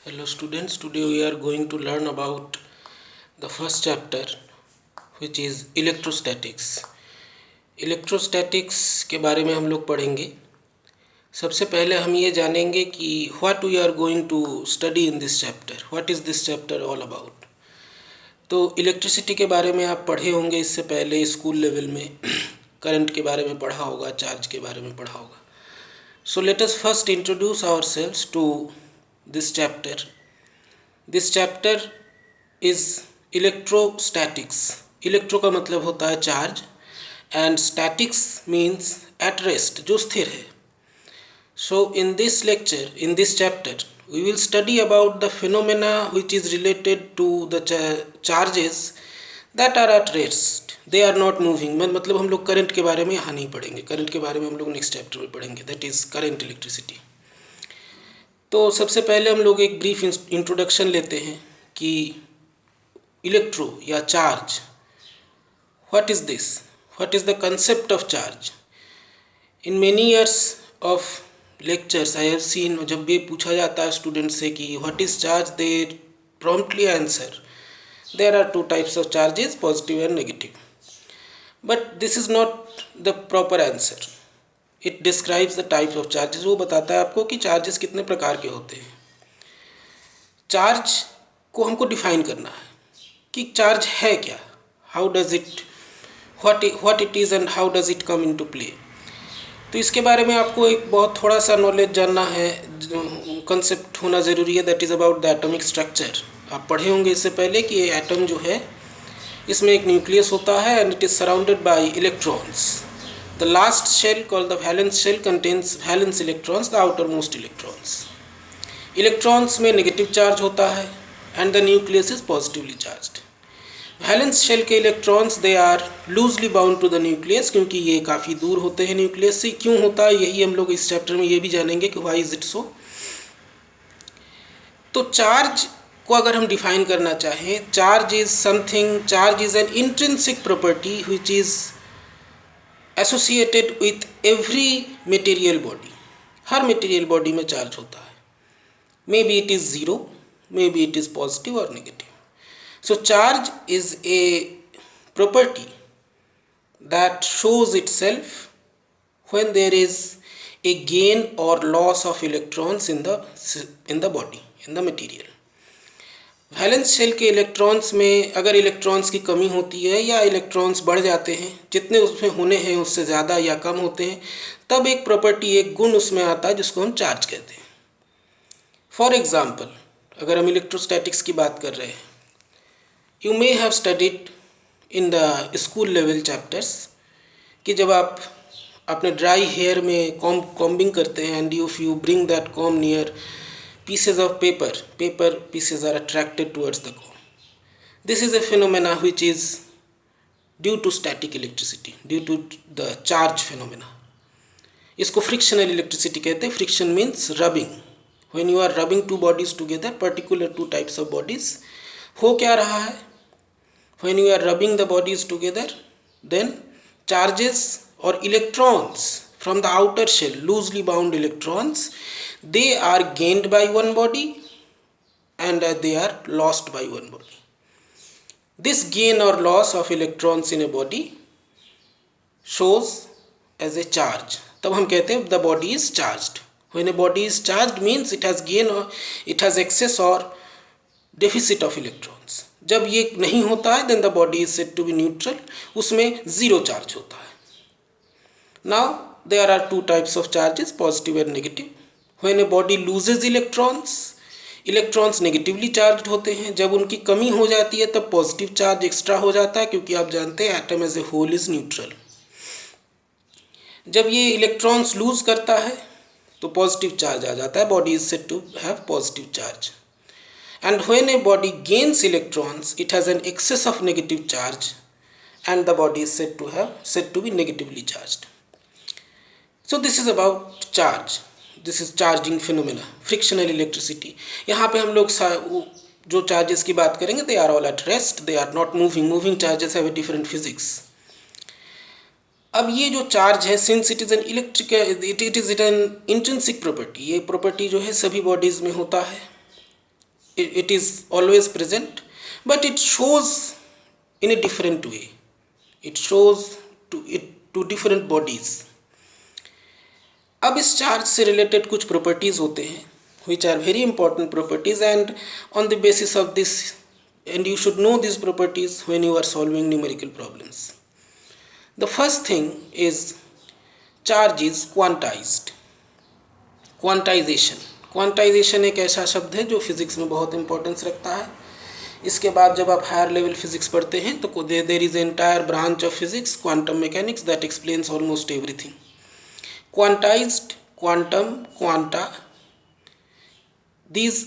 Hello students, today we are going to learn about the first chapter which is electrostatics. Electrostatics के बारे में हम लोग पढ़ेंगे. सबसे पहले हम ये जानेंगे कि what we are going to study in this chapter. What is this chapter all about? तो इलेक्ट्रिसिटी के बारे में आप पढ़े होंगे इससे पहले स्कूल लेवल में. करंट के बारे में पढ़ा होगा, चार्ज के बारे में पढ़ा होगा. So let us first introduce ourselves to this chapter. This chapter is electrostatics. Electro का मतलब होता है charge and statics means at rest, जो स्थिर है. So in this lecture, in this chapter, we will study about the phenomena which is related to the charges that are at rest. They are not moving. मतलब हम लोग current के बारे में यहाँ नहीं पढ़ेंगे. करंट के बारे में हम लोग नेक्स्ट चैप्टर में पढ़ेंगे. That is current electricity. तो सबसे पहले हम लोग एक ब्रीफ इंट्रोडक्शन लेते हैं कि इलेक्ट्रो या charge, what is this, what is the concept of charge. In many years of lectures I have seen, जब भी पूछा जाता है स्टूडेंट से कि what is charge, they promptly answer there are two types of charges, positive and negative. But this is not the proper answer. It describes the types of charges. वो बताता है आपको कि चार्जेस कितने प्रकार के होते हैं. चार्ज को हमको डिफाइन करना है कि चार्ज है क्या, how does it, what it is and how does it come into play. तो इसके बारे में आपको एक बहुत थोड़ा सा नॉलेज जानना है, कंसेप्ट होना ज़रूरी है. That is about the atomic structure. आप पढ़े होंगे इससे पहले कि ये एटम जो है इसमें एक न्यूक्लियस होता है and it is surrounded by electrons. The last shell called the valence shell contains valence electrons, the outermost electrons. Electrons में negative charge होता है and the nucleus is positively charged. Valence shell के electrons they are loosely bound to the nucleus, क्योंकि ये काफ़ी दूर होते हैं न्यूक्लियस से. क्यों होता है यही हम लोग इस चैप्टर में ये भी जानेंगे कि why is it so. तो चार्ज को अगर हम डिफाइन करना चाहें, charge is something, charge is an intrinsic property which is associated with every material body. हर मटेरियल बॉडी में चार्ज होता है. Maybe it is zero, maybe it is positive और negative. So charge is a property that shows itself when there is a gain और loss of electrons in the body, in the material. Valence shell के electrons में अगर electrons की कमी होती है या इलेक्ट्रॉन्स बढ़ जाते हैं, जितने उसमें होने हैं उससे ज़्यादा या कम होते हैं, तब एक प्रॉपर्टी, एक गुण उसमें आता है जिसको हम चार्ज कहते हैं. फॉर एग्ज़ाम्पल, अगर हम इलेक्ट्रोस्टैटिक्स की बात कर रहे हैं, you may have studied in the school level chapters कि जब आप अपने ड्राई हेयर में कॉम्बिंग करते हैं and if you bring that com near pieces of paper pieces are attracted towards the comb. This is a phenomena which is due to static electricity, due to the charge phenomena. इसको frictional electricity कहते हैं. Friction means rubbing. When you are rubbing two bodies together, particular two types of bodies, हो क्या रहा है? When you are rubbing the bodies together, then charges or electrons from the outer shell, loosely bound electrons, they are gained by one body and they are lost by one body. This gain or loss of electrons in a body shows as a charge. तब हम कहते हैं the body is charged. When a body is charged means it has gain or it has excess or deficit of electrons. जब ये नहीं होता है then the body is said to be neutral. उसमें zero charge होता है. Now there are two types of charges, positive and negative. When a body loses electrons, electrons negatively charge होते हैं. जब उनकी कमी हो जाती है तब पॉजिटिव चार्ज एक्स्ट्रा हो जाता है, क्योंकि आप जानते हैं atom as a whole is neutral. जब ये इलेक्ट्रॉन्स लूज करता है तो पॉजिटिव चार्ज आ जाता है. Body is said to have positive charge. And when a body gains electrons, it has an excess of negative charge and the body is said to be negatively charged. So this is about charge. This is charging phenomena, frictional electricity. यहाँ पे हम लोग जो charges की बात करेंगे, they are all at rest, they are not moving. Moving charges have a different physics. अब ये जो चार्ज है, since it is an electric, it is an intrinsic property. ये प्रॉपर्टी जो है सभी बॉडीज़ में होता है. it is always present, but it shows in a different way. It shows to different bodies. अब इस चार्ज से रिलेटेड कुछ प्रॉपर्टीज होते हैं which are very important properties, and on the basis of this, and you should know these properties when you are solving numerical problems. The first thing is charge is quantized. Quantization एक ऐसा शब्द है जो physics में बहुत importance रखता है. इसके बाद जब आप हायर लेवल फिजिक्स पढ़ते हैं तो there is entire branch of physics, quantum mechanics, that explains almost everything. Quantized, quantum, quanta,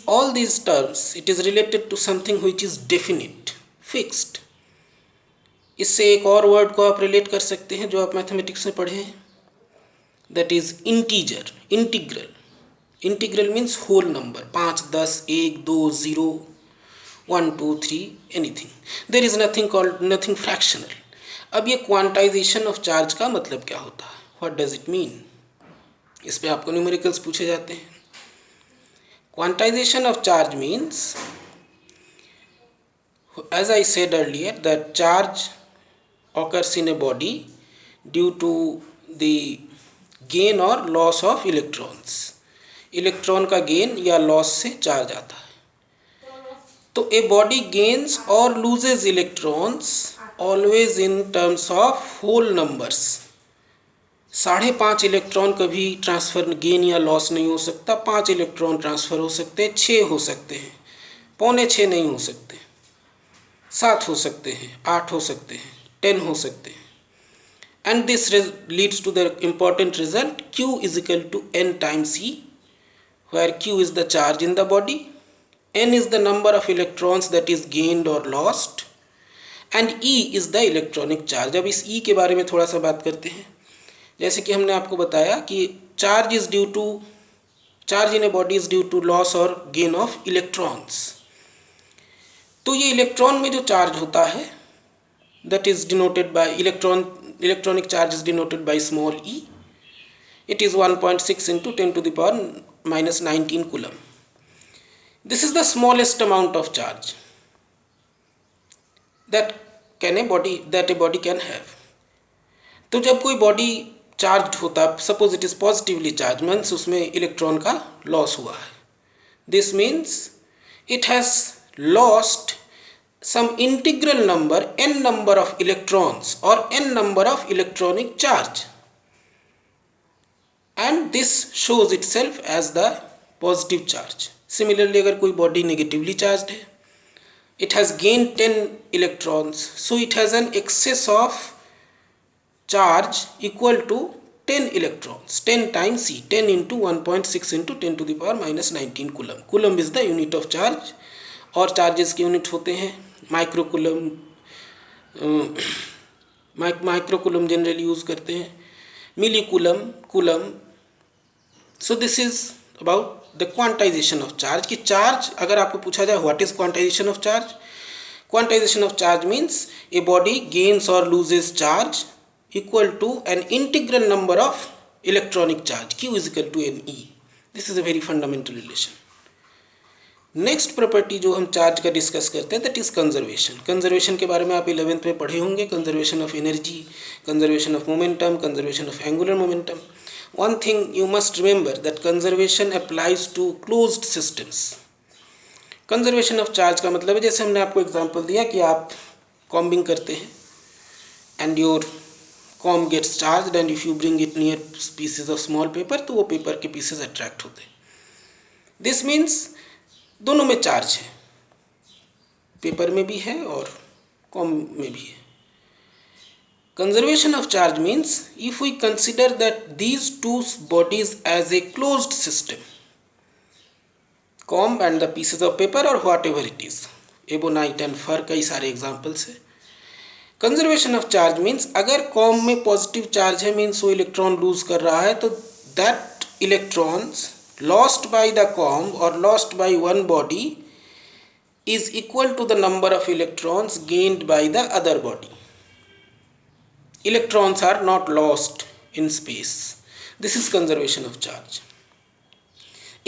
all these terms, it is related to something which is definite, fixed. इससे एक और वर्ड को आप relate कर सकते हैं जो आप मैथमेटिक्स में पढ़े हैं, that is integer, integral. Integral means whole number, 5, 10, 1, 2, 0, 1, 2, 3, anything. There is nothing fractional. अब ये क्वांटाइजेशन ऑफ चार्ज का मतलब क्या होता है? What does it mean? इस पे आपको न्यूमेरिकल्स पूछे जाते हैं. Quantization of charge means, as I said earlier, that charge occurs in a body due to the gain or loss of electrons. Electron का गेन या लॉस से चार्ज आता है. तो ए बॉडी गेन्स और loses electrons always in terms of whole numbers. 5.5 electron कभी transfer gain या loss नहीं हो सकता. 5 इलेक्ट्रॉन ट्रांसफ़र हो सकते हैं, 6 हो सकते हैं, 5.25 नहीं हो सकते, 7 हो सकते हैं, 8 हो सकते हैं, 10 हो सकते हैं. And this leads to the important result Q is equal to N times E, where Q is the charge in the body, N is the number of electrons that is gained or lost, and E is the electronic charge. अब इस E के बारे में थोड़ा सा बात करते हैं. जैसे कि हमने आपको बताया कि charge in a body is due to loss और गेन ऑफ इलेक्ट्रॉन्स. तो ये इलेक्ट्रॉन में जो चार्ज होता है that is denoted by electronic charge is denoted by small e. It is 1.6 into 10 to the power minus 19 coulomb. This is the smallest amount of charge that a body can have. तो जब कोई body charge होता है, suppose it is positively charge, means उसमें electron का loss हुआ है. This means it has lost some integral number n number of electrons और n number of electronic charge, and this shows itself as the positive charge. Similarly अगर कोई body negatively charge है, it has gained 10 electrons, so it has an excess of charge equal to 10 electrons, 10 times C, 10 into 1.6 into 10 to the power minus 19 coulomb. Coulomb is the unit of charge, और charges के unit होते हैं micro coulomb generally use करते हैं, milli coulomb. So this is about the quantisation of charge. कि charge अगर आपको पूछा जाए what is quantisation of charge, quantisation of charge means a body gains और loses charge equal to an integral number of electronic charge, Q is equal to NE. This is a very fundamental relation. Next property जो हम charge का discuss करते हैं that is conservation. Conservation के बारे में आप 11th में पढ़े होंगे. Conservation of energy, conservation of momentum, conservation of angular momentum. One thing you must remember that conservation applies to closed systems. Conservation of charge का मतलब है, जैसे हमने आपको एग्जांपल दिया कि आप कॉम्बिंग करते हैं and your comb gets charged, and if you bring it near pieces of small paper तो वो पेपर के पीसेस अट्रैक्ट होते हैं. दिस मीन्स दोनों में चार्ज है, पेपर में भी है और कॉम्ब में भी है. Conservation of charge means if we consider that these two bodies as a closed system, comb and the pieces of paper और whatever it is, ebonite and fur, कई सारे एग्जाम्पल्स है. कंजर्वेशन ऑफ चार्ज मीन्स अगर comb में positive charge है means वो electron lose कर रहा है, तो that electrons lost by the comb और lost by one body is equal to the number of electrons gained by the other body. Electrons are not lost in space. This is conservation of charge.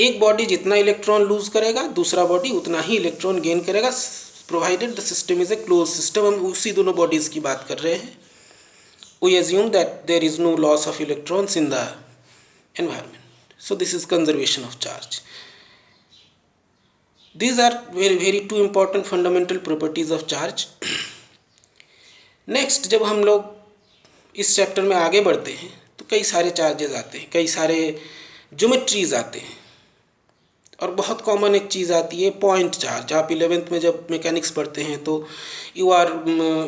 एक body जितना electron lose करेगा दूसरा body उतना ही electron gain करेगा, provided the system is a close system. हम उसी दोनों बॉडीज़ की बात कर रहे हैं। We assume that there is no loss of electrons in the environment. So this is conservation of charge. These are very two important fundamental properties of charge. Next, जब हम लोग इस चैप्टर में आगे बढ़ते हैं तो कई सारे चार्जेस आते हैं, कई सारे ज्योमेट्रीज आते हैं, और बहुत कॉमन एक चीज़ आती है पॉइंट चार्ज। आप 11th में जब मैकेनिक्स पढ़ते हैं तो you are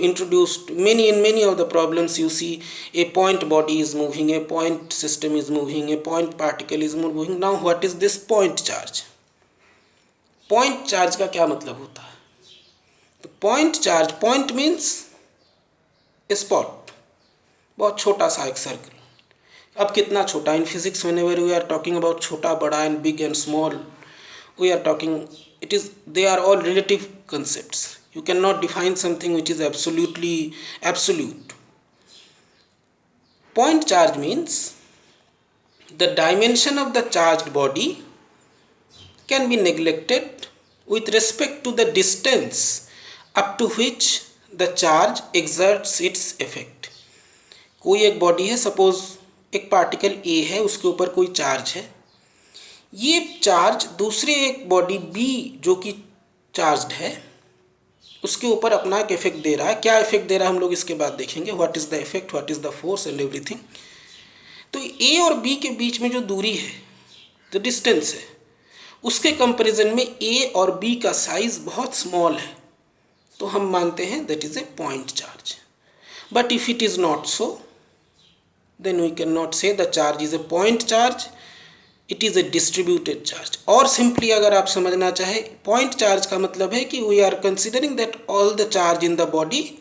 introduced many of the problems you see a point body is moving, a point system is moving, a point particle is moving. Now what is this point charge? Point charge का क्या मतलब होता है? तो point charge, point means spot, बहुत छोटा सा एक सर्कल। अब कितना छोटा? In physics whenever we are talking about छोटा बड़ा and big and small, we are talking, they are all relative concepts. You cannot define something which is absolutely absolute. Point charge means the dimension of the charged body can be neglected with respect to the distance up to which the charge exerts its effect. कोई एक body है, suppose एक particle A है, उसके ऊपर कोई charge है। ये चार्ज दूसरे एक बॉडी B जो कि चार्ज्ड है उसके ऊपर अपना एक इफेक्ट दे रहा है। क्या इफेक्ट दे रहा है हम लोग इसके बाद देखेंगे, what is the effect, what is the force and everything. तो A और B के बीच में जो दूरी है, जो डिस्टेंस है, उसके कंपैरिजन में A और B का साइज बहुत स्मॉल है, तो हम मानते हैं that is a point charge. But if it is not so, then we can not say the charge is a point charge, it is a distributed charge. और simply अगर आप समझना चाहें, पॉइंट चार्ज का मतलब है कि we are considering that all the charge in the body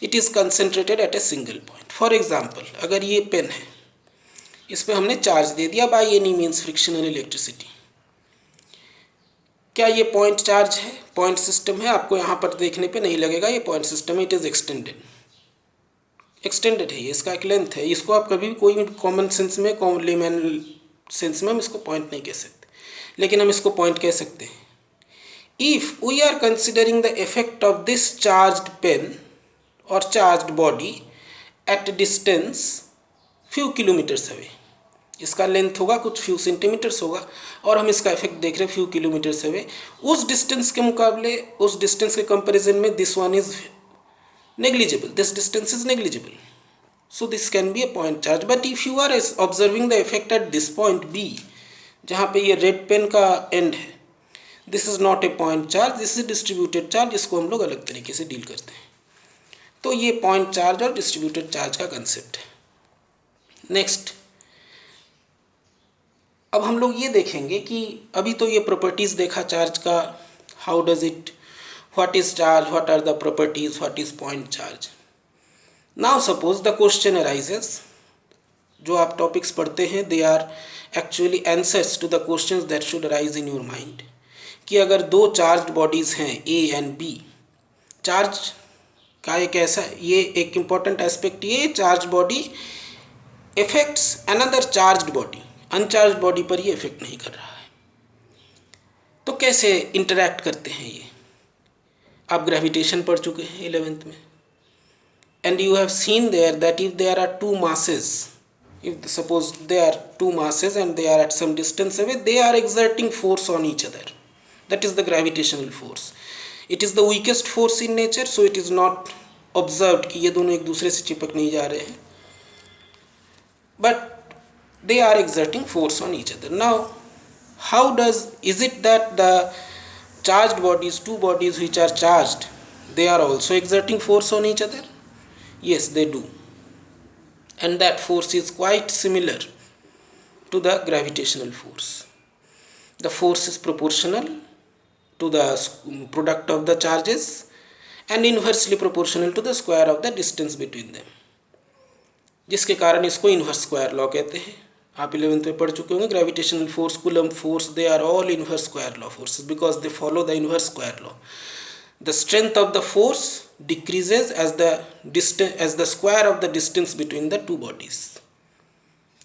it is concentrated at a single point. For example, अगर ये पेन है, इस पर हमने चार्ज दे दिया by any means frictional electricity, क्या ये पॉइंट चार्ज है, पॉइंट सिस्टम है? आपको यहाँ पर देखने पे नहीं लगेगा ये पॉइंट सिस्टम है, इट इज़ एक्सटेंडेड है, ये इसका एक लेंथ है। इसको आप कभी भी कोई कॉमन सेंस में, लेमैन सेंस में हम इसको पॉइंट नहीं कह सकते, लेकिन हम इसको पॉइंट कह सकते हैं। If we are considering the effect of this charged pen और charged body at distance few kilometres away, इसका लेंथ होगा कुछ फ्यू सेंटीमीटर्स होगा, और हम इसका इफेक्ट देख रहे हैं फ्यू किलोमीटर्स अवे, उस डिस्टेंस के मुकाबले, उस डिस्टेंस के कंपैरिजन में this one is negligible, this distance is negligible. So this can be a point charge. But if you are observing the effect at this point B, जहाँ पे ये red pen का and है, this is not a point charge, this is distributed charge, इसको हम लोग अलग तरीके से डील करते हैं। तो ये पॉइंट चार्ज और डिस्ट्रीब्यूटेड चार्ज का कंसेप्ट है। नेक्स्ट, अब हम लोग ये देखेंगे कि अभी तो ये प्रॉपर्टीज़ देखा चार्ज का, how does it, what is charge, what are the properties, what is point charge. Now suppose the question arises, जो आप टॉपिक्स पढ़ते हैं they are actually answers to the questions that should arise in your mind, कि अगर दो charged bodies हैं A and B, charge का एक ऐसा, ये एक इम्पॉर्टेंट एस्पेक्ट, ये charge body effects another charged body, uncharged body पर ये इफेक्ट नहीं कर रहा है। तो कैसे इंटरैक्ट करते हैं ये? आप ग्रेविटेशन पढ़ चुके हैं 11th में, and you have seen there that if there are two masses, if suppose there are two masses and they are at some distance away, they are exerting force on each other. That is the gravitational force. It is the weakest force in nature, so it is not observed कि ये दोनों एक दूसरे से चिपक नहीं जा रहे हैं, but they are exerting force on each other. Now how is it that the charged bodies, two bodies which are charged, they are also exerting force on each other? Yes, they do, and that force is quite similar to the gravitational force. The force is proportional to the product of the charges and inversely proportional to the square of the distance between them, जिसके कारण इसको inverse square law कहते हैं। आप 11th में पढ़ चुके होंगे gravitational force, Coulomb force, they are all inverse square law forces because they follow the inverse square law. The strength of the force decreases as the square of the distance between the two bodies.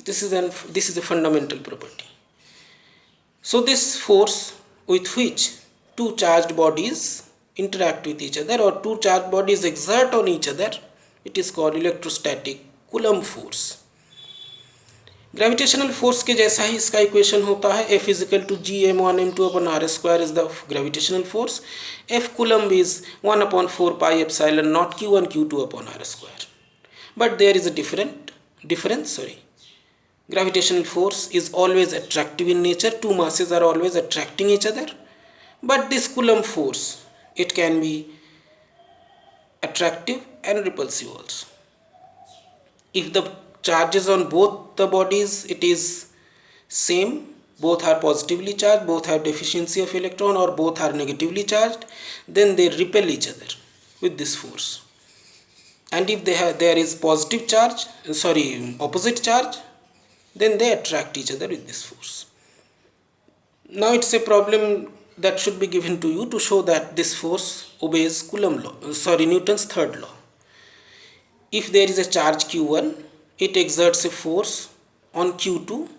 This is a fundamental property. So this force with which two charged bodies interact with each other or two charged bodies exert on each other, it is called electrostatic Coulomb force. Gravitational force के जैसा ही इसका equation होता है, F equal to G M one M two upon R square is the gravitational force. F Coulomb is 1/4 pi epsilon naught Q1 Q2 upon R square. But there is a difference. Gravitational force is always attractive in nature. Two masses are always attracting each other. But this Coulomb force, it can be attractive and repulsive also. If the charges on both the bodies, it is same, both are positively charged, both have deficiency of electron, or both are negatively charged, then they repel each other with this force. And if there is opposite charge, then they attract each other with this force. Now it's a problem that should be given to you to show that this force obeys Newton's third law. If there is a charge Q1, it exerts a force on Q2,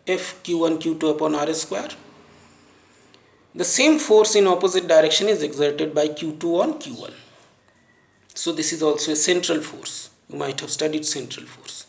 F Q1 Q2 upon R square. The same force in opposite direction is exerted by Q2 on Q1. So this is also a central force. You might have studied central force.